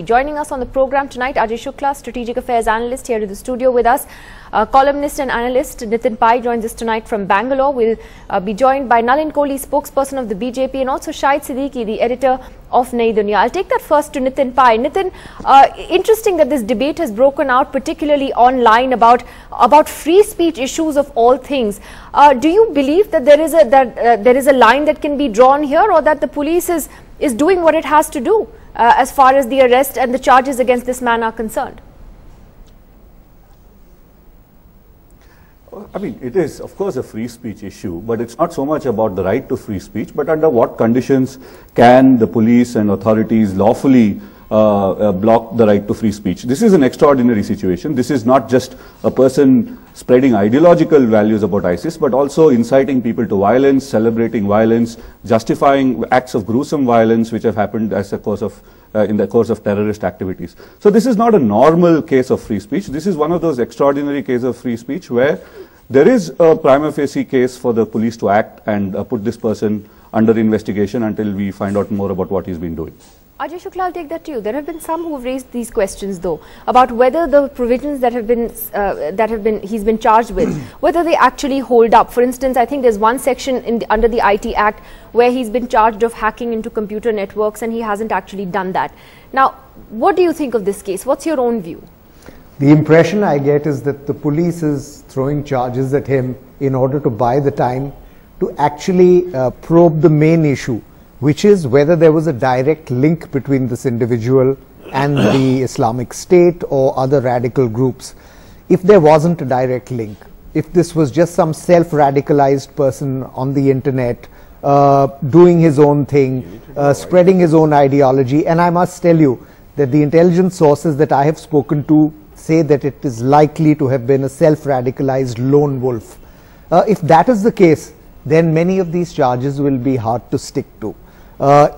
Joining us on the program tonight, Ajay Shukla, Strategic Affairs Analyst, here in the studio with us. Columnist and analyst Nitin Pai joins us tonight from Bangalore. We'll be joined by Nalin Kohli, spokesperson of the BJP, and also Shahid Siddiqui, the editor of Nayi Duniya. I'll take that first to Nitin Pai. Nitin, interesting that this debate has broken out, particularly online, about free speech issues of all things. Do you believe that there is a line that can be drawn here, or that the police is doing what it has to do as far as the arrest and the charges against this man are concerned? I mean, it is, of course, a free speech issue, but it's not so much about the right to free speech, but under what conditions can the police and authorities lawfully block the right to free speech. This is an extraordinary situation. This is not just a person spreading ideological values about ISIS, but also inciting people to violence, celebrating violence, justifying acts of gruesome violence which have happened as a course of in the course of terrorist activities. So this is not a normal case of free speech. This is one of those extraordinary cases of free speech where there is a prima facie case for the police to act and put this person under investigation until we find out more about what he's been doing. Ajay Shukla, I'll take that to you. There have been some who have raised these questions, though, about whether the provisions that he's been charged with, whether they actually hold up. For instance, I think there's one section under the IT Act where he's been charged of hacking into computer networks, and he hasn't actually done that. Now, what do you think of this case? What's your own view? The impression I get is that the police is throwing charges at him in order to buy the time to actually probe the main issue, which is whether there was a direct link between this individual and the Islamic State or other radical groups. If there wasn't a direct link, if this was just some self-radicalized person on the internet doing his own thing, spreading his own ideology, and I must tell you that the intelligence sources that I have spoken to say that it is likely to have been a self-radicalized lone wolf. If that is the case, then many of these charges will be hard to stick to.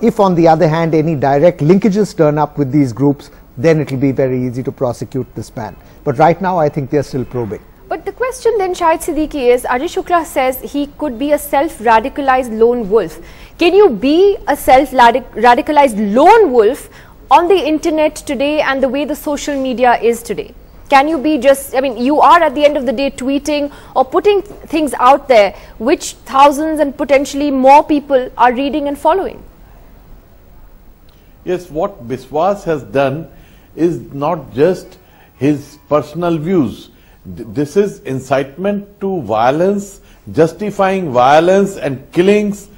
If on the other hand any direct linkages turn up with these groups, then it will be very easy to prosecute this man. But right now I think they are still probing. But the question then, Shahid Siddiqui, is Ajay Shukla says he could be a self-radicalized lone wolf. Can you be a self-radicalized lone wolf on the internet today and the way the social media is today? Can you be just, I mean, you are at the end of the day tweeting or putting things out there which thousands and potentially more people are reading and following? Yes, what Biswas has done is not just his personal views. This is incitement to violence, justifying violence and killings,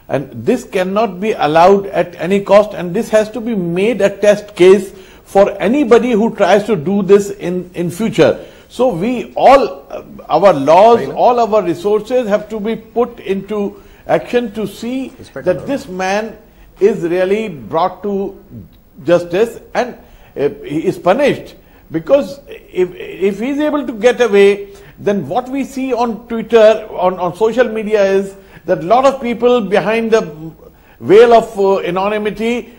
and this cannot be allowed at any cost, and this has to be made a test case for anybody who tries to do this in future. So we all, our laws, all our resources have to be put into action to see that this man is really brought to justice and he is punished. Because if he is able to get away, then what we see on Twitter, on social media is that a lot of people behind the veil of anonymity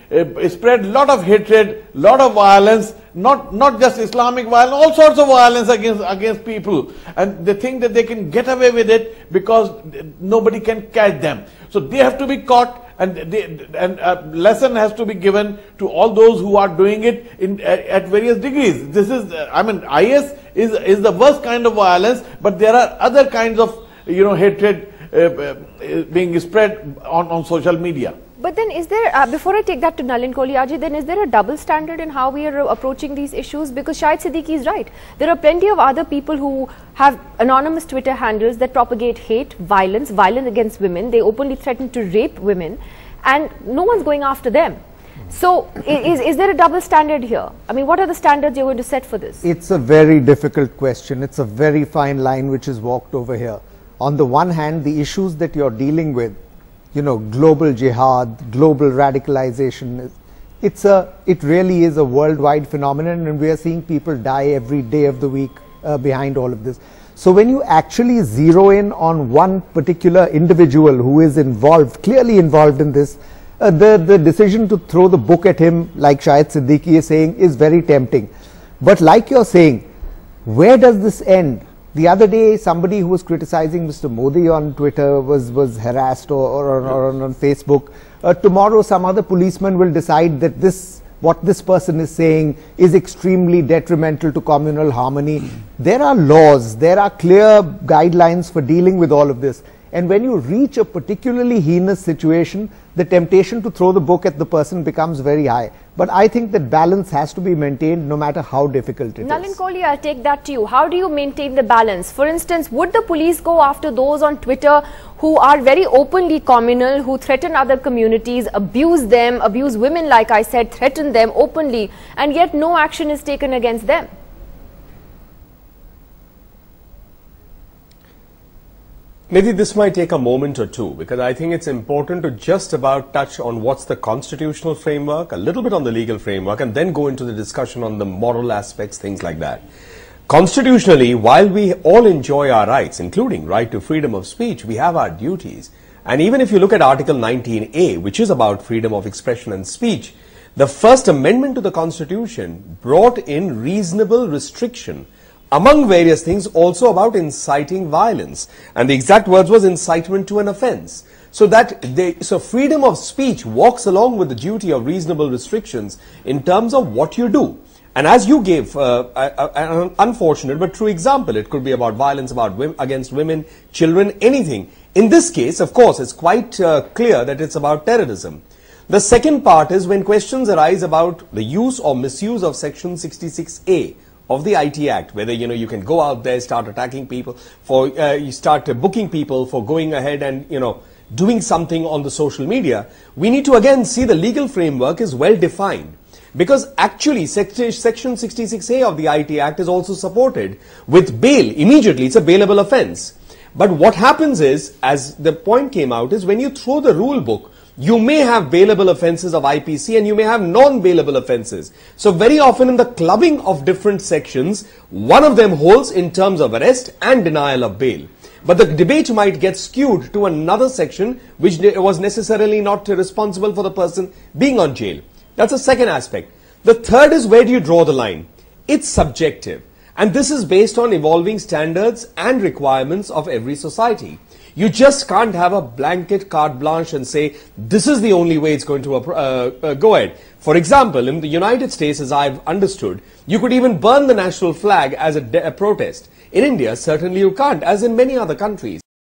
spread a lot of hatred, lot of violence, not just Islamic violence, all sorts of violence against people, and they think that they can get away with it because nobody can catch them. So they have to be caught, and a lesson has to be given to all those who are doing it at various degrees. This is, I mean, IS is the worst kind of violence, but there are other kinds of, hatred being spread on social media. But then is there, before I take that to Nalin Kohli, Ajay, then is there a double standard in how we are approaching these issues? Because Shahid Siddiqui is right. There are plenty of other people who have anonymous Twitter handles that propagate hate, violence against women. They openly threaten to rape women, and no one's going after them. So is there a double standard here? I mean, what are the standards you're going to set for this? It's a very difficult question. It's a very fine line which is walked over here. On the one hand, the issues that you're dealing with, global jihad, global radicalization, it really is a worldwide phenomenon, and we are seeing people die every day of the week behind all of this. So when you actually zero in on one particular individual who is involved, clearly involved in this, the decision to throw the book at him, like Shahid Siddiqui is saying, is very tempting. But like you're saying, where does this end? The other day, somebody who was criticizing Mr. Modi on Twitter was harassed or on Facebook. Tomorrow, some other policeman will decide that this what this person is saying is extremely detrimental to communal harmony. There are laws, there are clear guidelines for dealing with all of this. And when you reach a particularly heinous situation, the temptation to throw the book at the person becomes very high. But I think that balance has to be maintained no matter how difficult it Nalin is. Kohli, I'll take that to you. How do you maintain the balance? For instance, would the police go after those on Twitter who are very openly communal, who threaten other communities, abuse them, abuse women, like I said, threaten them openly, and yet no action is taken against them? Maybe this might take a moment or two, because I think it's important to just about touch on what's the constitutional framework, a little bit on the legal framework, and then go into the discussion on the moral aspects, things like that. Constitutionally, while we all enjoy our rights, including right to freedom of speech, we have our duties. And even if you look at Article 19A, which is about freedom of expression and speech, the First Amendment to the Constitution brought in reasonable restriction, among various things, also about inciting violence. And the exact words was incitement to an offense. So so freedom of speech walks along with the duty of reasonable restrictions in terms of what you do. And as you gave an unfortunate but true example, it could be about violence against women, children, anything. In this case, of course, it's quite clear that it's about terrorism. The second part is when questions arise about the use or misuse of Section 66A of the IT Act, whether you can go out there, start attacking people, you start booking people for going ahead and doing something on the social media. We need to again see the legal framework is well defined, because actually Section 66A of the IT Act is also supported with bail immediately. It's a bailable offense. But what happens is, as the point came out, is when you throw the rule book, you may have bailable offences of IPC and you may have non-bailable offences. So very often in the clubbing of different sections, one of them holds in terms of arrest and denial of bail. But the debate might get skewed to another section which was necessarily not responsible for the person being on jail. That's the second aspect. The third is, where do you draw the line? It's subjective. And this is based on evolving standards and requirements of every society. You just can't have a blanket carte blanche and say, this is the only way it's going to go ahead. For example, in the United States, as I've understood, you could even burn the national flag as a protest. In India, certainly you can't, as in many other countries.